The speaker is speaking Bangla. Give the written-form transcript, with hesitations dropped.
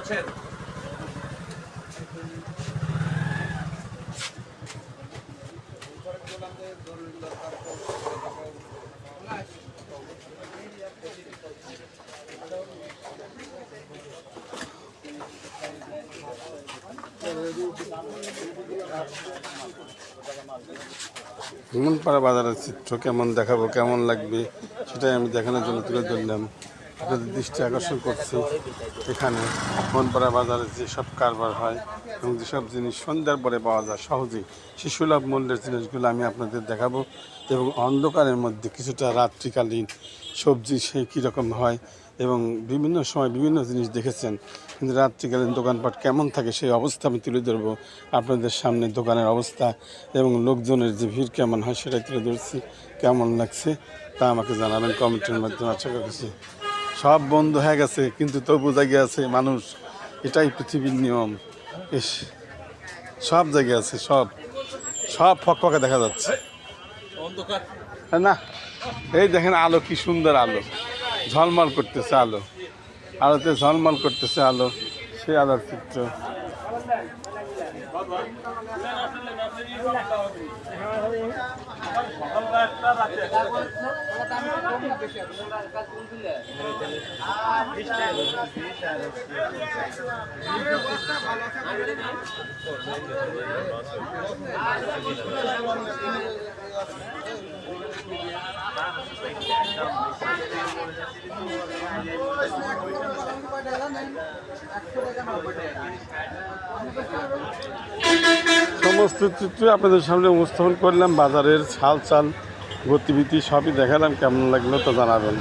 আছেন? ব্রাহ্মণপাড়া বাজারের চিত্র কেমন দেখাবো, কেমন লাগবে সেটাই আমি দেখানোর জন্য তুলে ধরলাম। আপনাদের দৃষ্টি আকর্ষণ করছি এখানে ব্রাহ্মণপাড়া বাজারে যেসব কারবার হয় এবং যেসব জিনিস সন্ধ্যার পরে পাওয়া যায় সহজেই সে সুলভ মূল্যের জিনিসগুলো আমি আপনাদের দেখাবো। এবং অন্ধকারের মধ্যে কিছুটা রাত্রিকালীন সবজি সে কীরকম হয় এবং বিভিন্ন সময় বিভিন্ন জিনিস দেখেছেন, কিন্তু রাত্রিকালীন দোকানপাট কেমন থাকে সেই অবস্থা আমি তুলে ধরবো আপনাদের সামনে। দোকানের অবস্থা এবং লোকজনের যে ভিড় কেমন হয় সেটাই তুলে ধরছি। কেমন লাগছে তা আমাকে জানাবেন কমেন্টের মাধ্যমে। আশা করছি সব বন্ধ হয়ে গেছে কিন্তু তবু জায়গায় আছে মানুষ, এটাই পৃথিবীর নিয়ম। ইস, সব জায়গায় আছে, সব সব ফকফকে দেখা যাচ্ছে না। এই দেখেন আলো, কি সুন্দর আলো, ঝলমল করতেছে আলো, আলোতে ঝলমল করতেছে আলো, সে আলোর চিত্র। সমস্ত চিত্র আপনাদের সামনে উপস্থাপন করলাম। বাজারের হালচাল গতিবিধি সবই দেখালাম। কেমন লাগলো তো জানাবেন।